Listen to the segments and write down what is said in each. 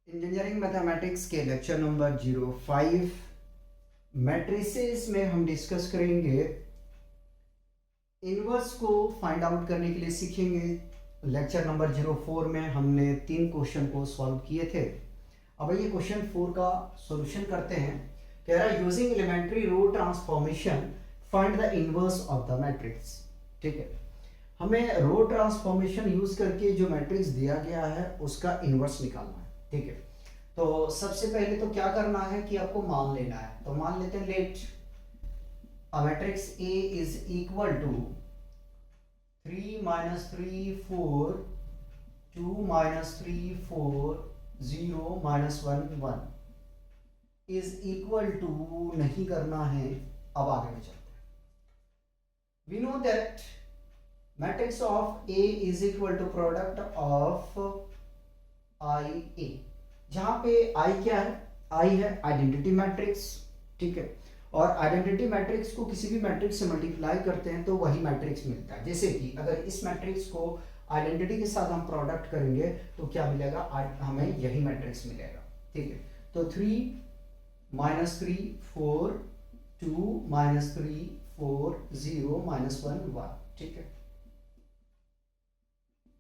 Engineering mathematics के lecture number 05 matrices में हम डिस्कस करेंगे इनवर्स को फाइंड आउट करने के लिए सीखेंगे। लेक्चर नंबर 04 में हमने 3 क्वेश्चन को सॉल्व किए थे। अब ये क्वेश्चन 4 का सॉल्यूशन करते हैं। कह रहा है using elementary row transformation find the inverse of the matrix. ठीक है, हमें रो ट्रांसफॉर्मेशन यूज करके जो मैट्रिक्स दिया गया है उसका इनवर्स निकालना है। ठीक है, तो सबसे पहले तो क्या करना है कि आपको मान लेना है। तो मान लेते हैं late a matrix A is equal to 3 minus 3 4 2 minus 3 4 0 minus 1 1 is equal to नहीं करना है। अब आगे में चलते हैं। We know that matrix of A is equal to product of I A, जहां पे I क्या है? I है आइडेंटिटी मैट्रिक्स। ठीक है, और आइडेंटिटी मैट्रिक्स को किसी भी मैट्रिक्स से मल्टीप्लाई करते हैं तो वही मैट्रिक्स मिलता है। जैसे कि अगर इस मैट्रिक्स को आइडेंटिटी के साथ हम प्रोडक्ट करेंगे तो क्या मिलेगा? हमें यही मैट्रिक्स मिलेगा। ठीक है, तो 3 माइनस 3 4 2 माइनस 3 4 0 माइनस 1 1। ठीक है,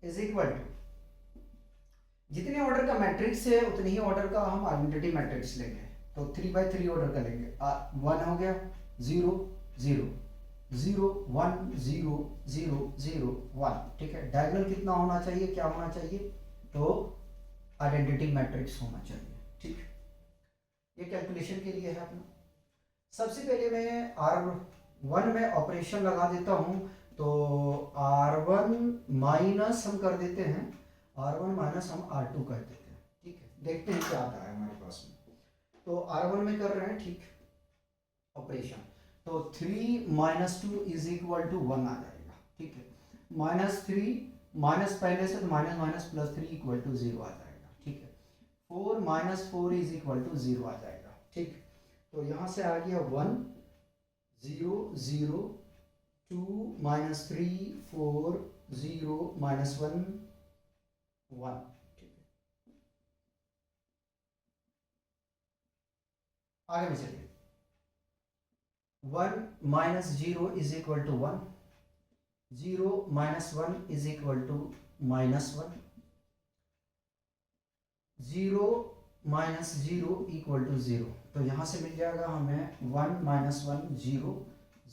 इज इक्वल टू जितने ऑर्डर का मैट्रिक्स है उतने ही ऑर्डर का हम आइडेंटिटी मैट्रिक्स लेंगे। तो 3 by 3 ऑर्डर का लेंगे। 1 हो गया, 0 0 0 1 0 0 0 1। ठीक है, डायगोनल कितना होना चाहिए? क्या होना चाहिए? तो आइडेंटिटी मैट्रिक्स होना चाहिए। ठीक, ये कैलकुलेशन के लिए है अपना। सबसे पहले मैं R1 में ऑपरेशन लगा देता हूं। तो R1 माइनस हम कर देते हैं, R1 माइनस हम R2 कर देते हैं। ठीक है, देखते हैं क्या आता है हमारे पास में। तो R1 में कर रहे हैं, ठीक, ऑपरेशन। तो 3 माइनस 2 इज इक्वल टू 1 आ जाएगा। ठीक है, माइनस 3 माइनस पहले से तो minus minus plus 3 equal to 0 आ जाएगा। ठीक है, 4 माइनस 4 इज इक्वल टू 0 आ जाएगा। ठीक, तो यहां से आ गया 1 0 0 2 माइनस 3 4 0 माइनस 1 1। आगे में चलिए। 1 minus 0 is equal to 1, 0 minus 1 is equal to minus 1, 0 minus 0 equal to 0। तो यहां से मिल जाएगा हमें 1 माइनस 1 0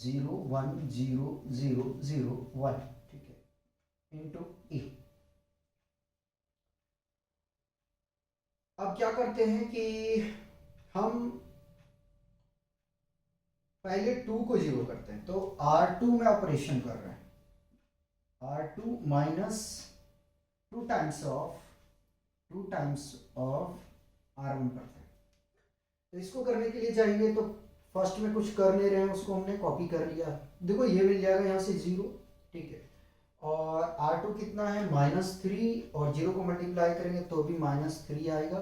0 1 0 0 0 1। ठीक है, इंटू ए। अब क्या करते हैं कि हम पहले 2 को 0 करते हैं। तो R2 में ऑपरेशन कर रहे हैं। R2 minus 2 times of R1 करते हैं। तो इसको करने के लिए जाएंगे तो फर्स्ट में कुछ कर नहीं रहे हैं, उसको हमने कॉपी कर लिया। देखो ये मिल जाएगा यहाँ से 0। ठीक है, और R2 कितना है? माइनस 3, और 0 को मल्टीप्लाई करेंगे तो भी माइनस 3 आएगा।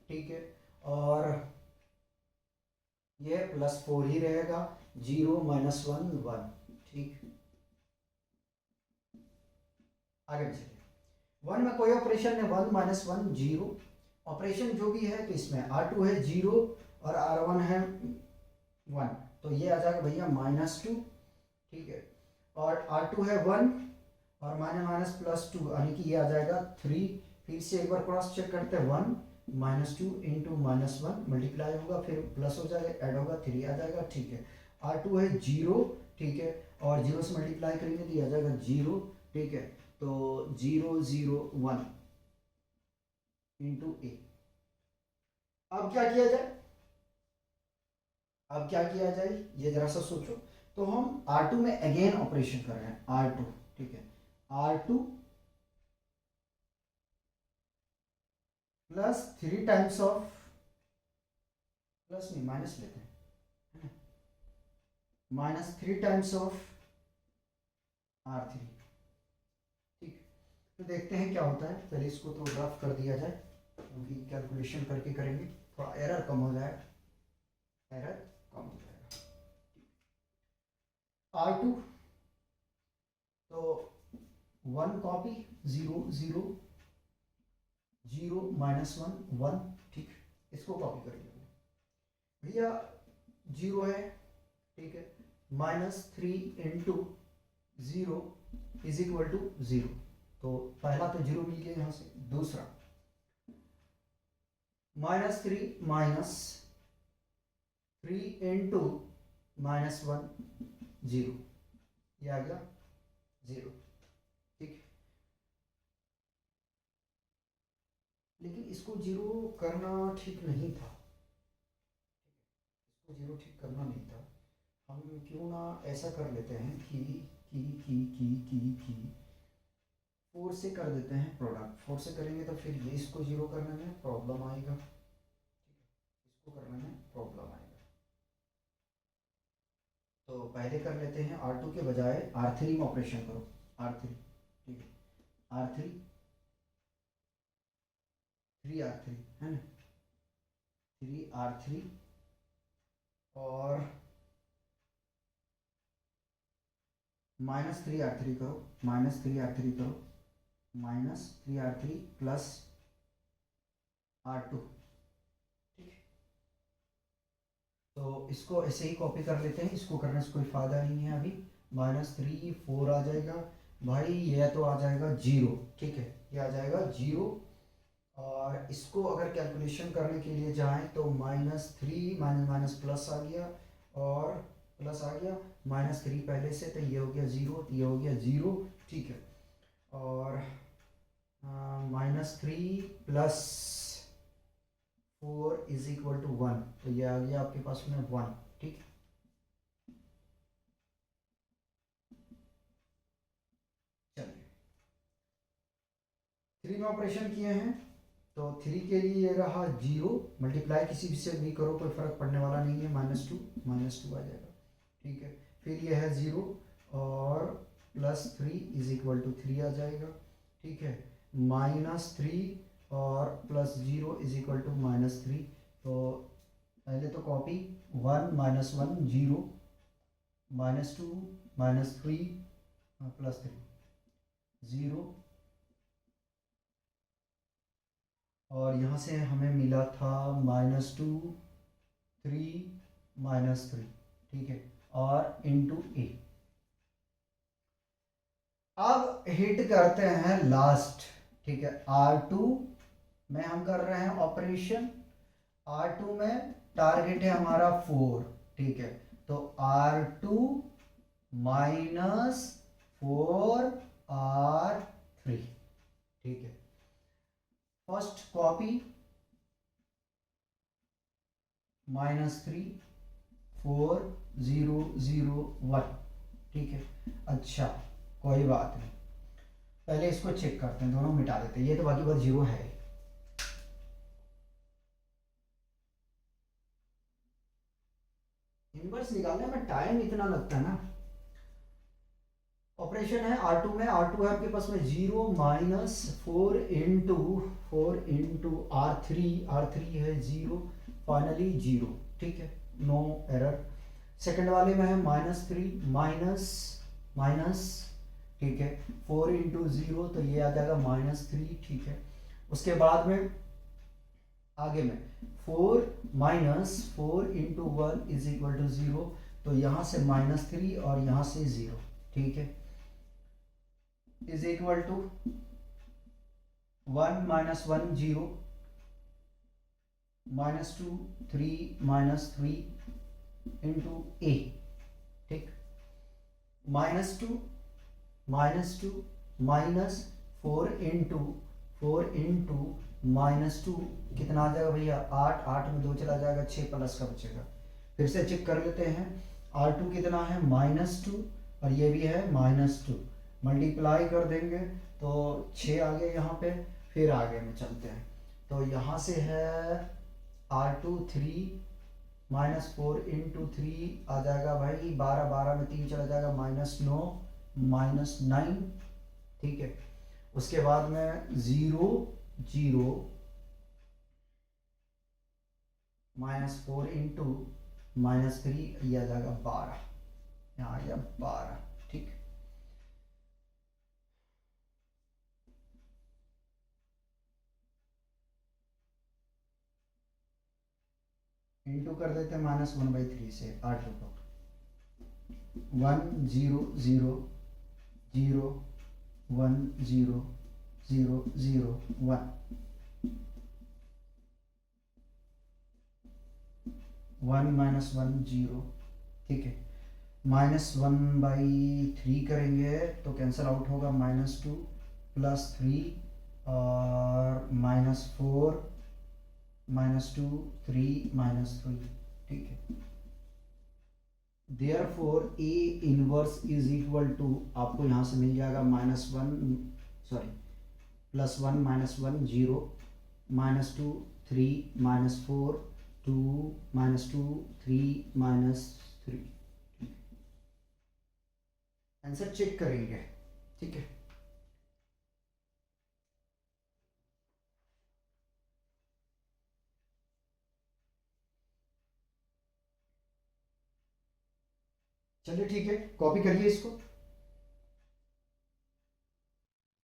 ठीक है, और ये प्लस 4 ही रहेगा। 0 माइनस 1 1। ठीक, आगे चलिए। 1 में कोई ऑपरेशन है, 1 माइनस 1 0। ऑपरेशन जो भी है तो इसमें R2 है 0 और R1 है 1, तो ये आ जाएगा भैया माइनस 2। ठीक है, और R2 है 1 और माइनस माइनस प्लस 2, यानी कि ये आ जाएगा 3। फिर से एक बार क्रॉस चेक करते हैं। 1 माइनस 2 इंटू माइनस 1 मल्टीप्लाई होगा, फिर प्लस हो जाएगा, ऐड होगा, 3 आ जाएगा। ठीक है, R2 है 0। ठीक है, और 0 से मल्टीप्लाई करेंगे तो ये आ जाएगा 0। ठीक है, तो 0 0 1 इंटू ए। अब क्या किया जाए? अब क्या किया जाए ये जरा सा सोचो। तो हम R2 में अगेन ऑपरेशन कर रहे हैं। R2, ठीक है, R2 plus 3 times of, plus नहीं माइनस लेते हैं, माइनस 3 टाइम्स ऑफ R3। ठीक, तो देखते हैं क्या होता है। पहले इसको तो रफ कर दिया जाए क्योंकि कैलकुलेशन करके करेंगे, थोड़ा एरर कम हो जाएगा, एरर कम हो जाएगा। R2 तो 1 कॉपी 0 0 0 -1 1, ठीक। इसको कॉपी कर लिया भैया, 0 है, ठीक है। -3 इंटू 0 इज इक्वल टू 0, तो पहला तो 0 मिल गया यहाँ से। दूसरा -3 इंटू -1 0, ये आ गया 0, ठीक। लेकिन इसको 0 करना ठीक नहीं था, इसको 0 ठीक करना नहीं था। हम क्यों ना ऐसा कर लेते हैं कि 4 से कर देते हैं प्रोडक्ट। 4 से करेंगे तो फिर ये इसको 0 करने में प्रॉब्लम आएगा, इसको करने में प्रॉब्लम आएगा। तो पहले कर लेते हैं R2 के बजाय R3 में ऑपरेशन करो, R3, ठीक है। R3 3R3 है ना, 3R3 और -3R3 करो, -3R3 करो, -3R3 प्लस R2, ठीक है। तो इसको ऐसे ही कॉपी कर लेते हैं, इसको करने से कोई फ़ायदा नहीं है अभी। -3 4 आ जाएगा भाई, ये तो आ जाएगा 0, ठीक है, ये आ जाएगा 0। और इसको अगर कैलकुलेशन करने के लिए जाएं तो -3 माइनस प्लस आ गया और प्लस आ गया, -3 पहले से, तो ये हो गया 0, ये हो गया 0, ठीक है। और -3 प्लस 4 इज इक्वल टू 1, तो ये आ गया आपके पास में 1, ठीक। चलिए 3 में ऑपरेशन किए हैं, तो 3 के लिए ये रहा 0, मल्टीप्लाई किसी भी से भी करो कोई फर्क पड़ने वाला नहीं है, -2 आ जाएगा, ठीक है। फिर ये है 0 और +3 इज इक्वल टू 3 आ जाएगा, ठीक है। -3 और +0 इज इक्वल टू -3, तो पहले तो कॉपी 1 -1 0, -2 -3 +3 0, और यहाँ से हमें मिला था -2 3 -3, ठीक है, और इंटू ए। अब हिट करते हैं लास्ट, ठीक है। R2 में हम कर रहे हैं ऑपरेशन, R2 में टारगेट है हमारा 4, ठीक है। तो R2 -4 R3, ठीक है। फर्स्ट कॉपी -3 4 0 0 1, ठीक है। अच्छा कोई बात नहीं, पहले इसको चेक करते हैं, दोनों मिटा देते हैं, ये तो बाकी बात 0 है। इनवर्स निकालने में टाइम इतना लगता है ना। ऑपरेशन है R2 में, R2 है आपके पास में 0 -4 इंटू R3 है 0, फाइनली 0, ठीक है, नो एरर। सेकंड वाले में है -3 माइनस, ठीक है, 4 इंटू 0, तो ये आ जाएगा -3, ठीक है। उसके बाद में आगे में 4 इंटू 1 इज इक्वल टू 0, तो यहाँ से -3 और यहाँ से 0, ठीक है, इज इक्वल टू 1 -1 0, -2 3 इंटू ए, ठीक। -2 -4 इंटू -2 कितना आ जाएगा भैया, 8, 8 में 2 चला जाएगा, 6 प्लस का बचेगा। फिर से चेक कर लेते हैं, R2 कितना है -2 और ये भी है -2, मल्टीप्लाई कर देंगे तो 6 आ गए यहाँ पे। फिर आगे में चलते हैं, तो यहाँ से है R2 3 -4 इंटू 3 आ जाएगा भाई 12, 12 में 3 चला जाएगा, -9 ठीक है। उसके बाद में 0 0 -4 इंटू -3 ये आ जाएगा 12, यहाँ आ गया 12, ठीक। इंटू कर देते हैं -1/3 से, 8 होगा 1 0 0 0 1 0 0 0 1 1 -1 0, ठीक है। -1/3 करेंगे तो कैंसिल आउट होगा, -2 +3 और -4 -2 3 -3, ठीक है। Therefore A inverse is equal to, आपको यहाँ से मिल जाएगा +1 0 -2 3 -4 2 -2 3 -3। आंसर चेक करेंगे, ठीक है। चलिए ठीक है, कॉपी करिए इसको।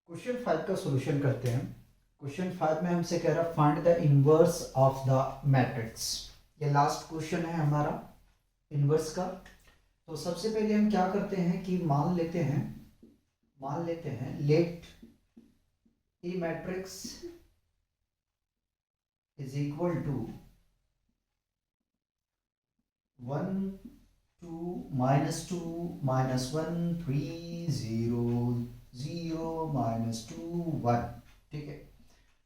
क्वेश्चन 5 का सॉल्यूशन करते हैं। क्वेश्चन 5 में हमसे कह रहा find the inverse of the matrix. ये लास्ट क्वेश्चन है हमारा इनवर्स का। तो सबसे पहले हम क्या करते हैं कि मान लेते हैं let a matrix is equal to 1 2 -2 -1 3 0 0 -2 1, ठीक है।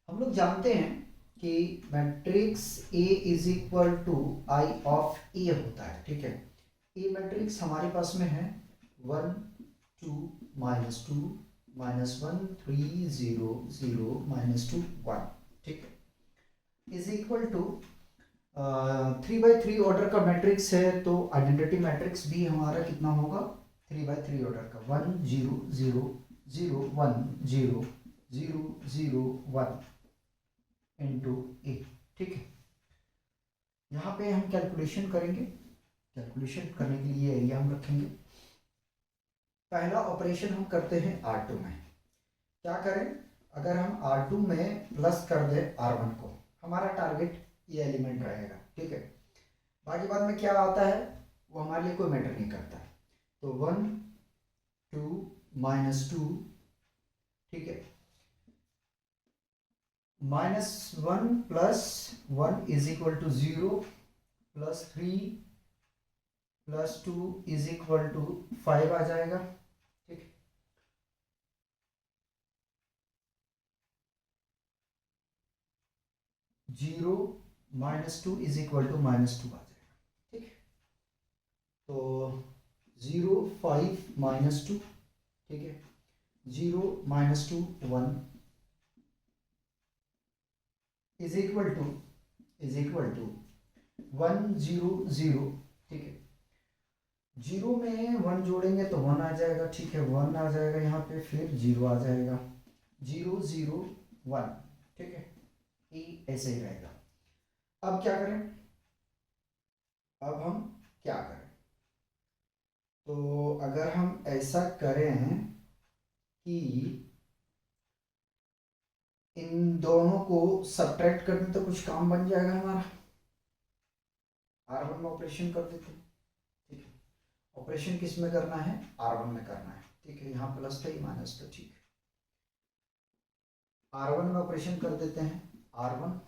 हम लोग जानते हैं कि matrix A is equal to I of A होता है, ठीक है। ए मैट्रिक्स हमारे पास में है 1 2 -2 -1 3 0 0 -2 1, ठीक है। इज इक्वल टू 3/3 ऑर्डर का मैट्रिक्स है, तो आइडेंटिटी मैट्रिक्स भी हमारा कितना होगा 3/3 ऑर्डर का, 1 0 0 0 1 0 0 0 1 इंटू ए, ठीक है। यहाँ पे हम कैलकुलेशन करेंगे। कैलकुलेशन करने के लिए एरिया हम रखेंगे। पहला ऑपरेशन हम करते हैं R2 में। क्या करें, अगर हम R2 में प्लस कर दें R1 को, हमारा टारगेट ये एलिमेंट रहेगा, ठीक है। बाकी बाद में क्या आता है वो हमारे लिए कोई मैटर नहीं करता है। तो 1 2 -2, ठीक है। -1 + 1 is equal to 0 +3 +2 is equal to 5 आ जाएगा, ठीक है। 0 -2 इज इक्वल टू -2 आ जाएगा, ठीक है। तो 0 5 -2, ठीक है। 0 -2 1 इज इक्वल टू 1 0 0, ठीक है। 0 में 1 जोड़ेंगे तो 1 आ जाएगा, ठीक है। 1 आ जाएगा यहाँ पे, फिर 0 आ जाएगा, 0 0 1, ठीक है। ये ऐसे ही रहेगा। अब क्या करें, अब हम क्या करें, तो अगर हम ऐसा करें कि इन दोनों को सब्ट्रैक्ट कर दें तो कुछ काम बन जाएगा हमारा। R1 में ऑपरेशन कर देते हैं, ठीक है। ऑपरेशन किस में करना है, R1 में करना है, ठीक है। यहाँ प्लस था, माइनस था, ठीक है। R1 में ऑपरेशन कर देते हैं, R1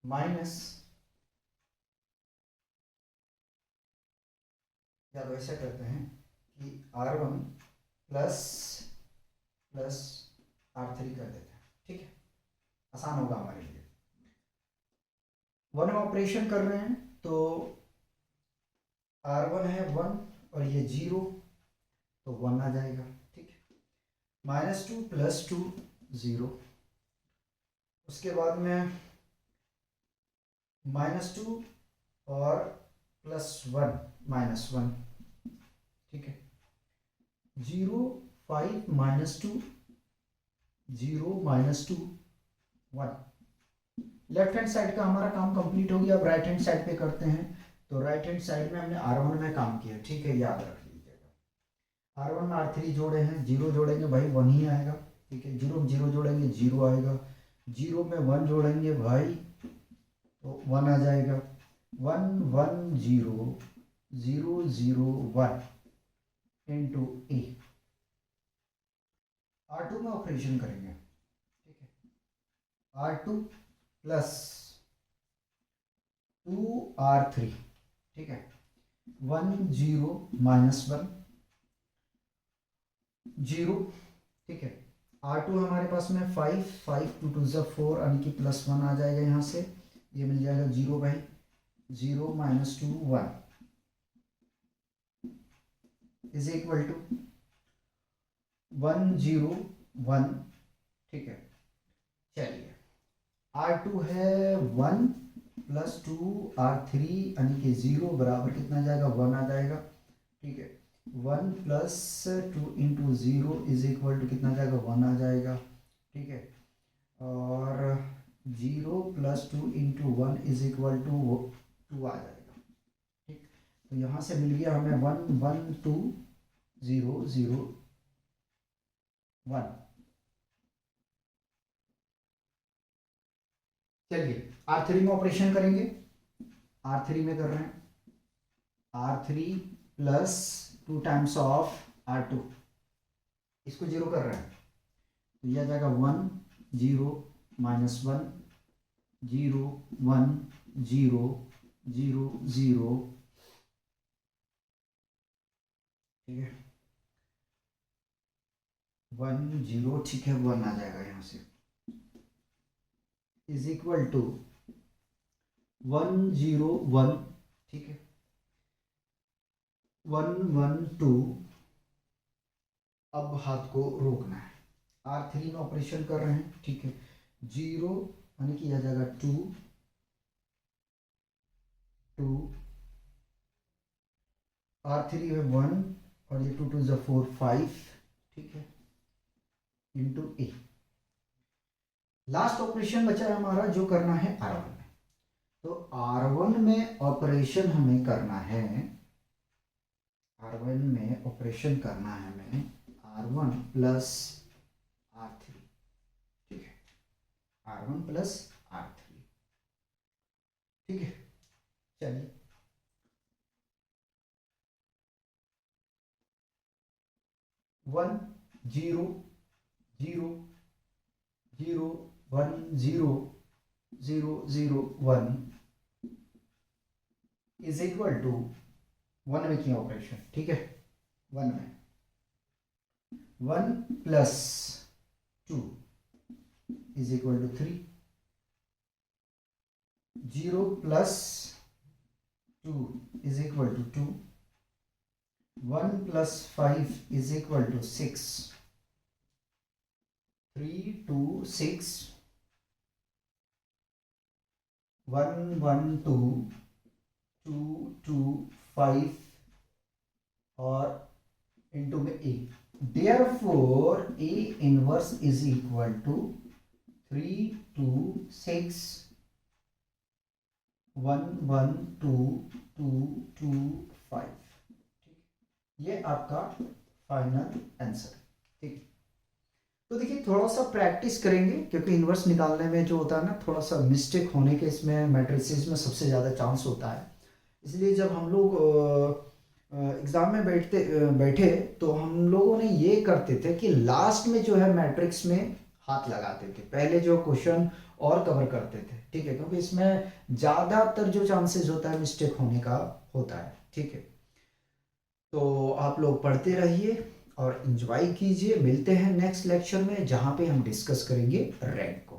माइनस, या तो ऐसा करते हैं कि R1 प्लस R3 कर देते हैं, ठीक है। आसान होगा हमारे लिए। 1 में ऑपरेशन कर रहे हैं तो R1 है 1 और ये 0, तो 1 आ जाएगा, ठीक है। -2 + 2 0, उसके बाद में -2 और +1 -1, ठीक है। 0 5 -2 0 -2 1। लेफ्ट हैंड साइड का हमारा काम कंप्लीट हो गया। अब राइट हैंड साइड पे करते हैं। तो राइट हैंड साइड में हमने R1 में काम किया, ठीक है, याद रख लीजिएगा। R1 में R3 जोड़े हैं, 0 जोड़ेंगे भाई 1 ही आएगा, ठीक है। 0 0 जोड़ेंगे 0 आएगा, जीरो में वन जोड़ेंगे भाई तो वन आ जाएगा, 110,001 इंटू ए। R2 में ऑपरेशन करेंगे, ठीक है, R2 प्लस 2R3, ठीक है, 10 माइनस 1 0, ठीक है। R2 हमारे पास में 5 2 2 4 यानी कि प्लस 1 आ जाएगा, यहाँ से ये मिल जाएगा 0 भाई, 0 माइनस 2 1 इज इक्वल टू 101, ठीक है। चलिए R2 है 1 प्लस 2R3 यानी कि 0 बराबर कितना जाएगा, 1 आ जाएगा, ठीक है। 1 plus 2 into 0 is equal to कितना जाएगा, 1 आ जाएगा, ठीक है। और 0 plus 2 into 1 is equal to 2 आ जाएगा, ठीक। तो यहाँ से मिल गया हमें 1 1 2 0 0 1। चलिए R3 में ऑपरेशन करेंगे, R3 में कर रहे हैं, R3 plus 2 times of R2, इसको 0 कर रहे हैं तो यह आ जाएगा 1 0 माइनस 1 0 1 0 0 0, ठीक है, 1 0, ठीक है, 1 आ जाएगा यहाँ से, इज इक्वल टू 1 0 1, ठीक है, 1 1 2। अब हाथ को रोकना है, R3 में ऑपरेशन कर रहे हैं, ठीक है, 0 यानी कि आ जाएगा 2 2, R3 है 1 और ये 2 2 4 5, ठीक है, इंटू ए। लास्ट ऑपरेशन बचा है हमारा जो करना है R1 में, तो R1 में ऑपरेशन हमें करना है, R1 में ऑपरेशन करना है हमें R1 प्लस R3, ठीक है, R1 प्लस R3, ठीक है। चलिए 1 0 0 0 1 0 0 0 1 इज इक्वल टू 1 में किया ऑपरेशन, ठीक है, 1 में 1 plus 2 is equal to 3, 0 plus 2 is equal to 2, 1 plus 5 is equal to 6, 3 2 6, 1 1 2 2 2 5 और इंटू में ए। Therefore A inverse is equal to 3 2 6 1 1 2 2 2 5, ये आपका फाइनल आंसर, ठीक। तो देखिए थोड़ा सा प्रैक्टिस करेंगे क्योंकि इन्वर्स निकालने में जो होता है ना, थोड़ा सा मिस्टेक होने के इसमें मैट्रिसेस में सबसे ज़्यादा चांस होता है। इसलिए जब हम लोग एग्ज़ाम में बैठे तो हम लोगों ने ये करते थे कि लास्ट में जो है मैट्रिक्स में हाथ लगाते थे, पहले जो क्वेश्चन और कवर करते थे, ठीक है, क्योंकि इसमें ज़्यादातर जो चांसेस होता है मिस्टेक होने का होता है, ठीक है। तो आप लोग पढ़ते रहिए और एंजॉय कीजिए। मिलते हैं नेक्स्ट लेक्चर में जहाँ पे हम डिस्कस करेंगे रैंक।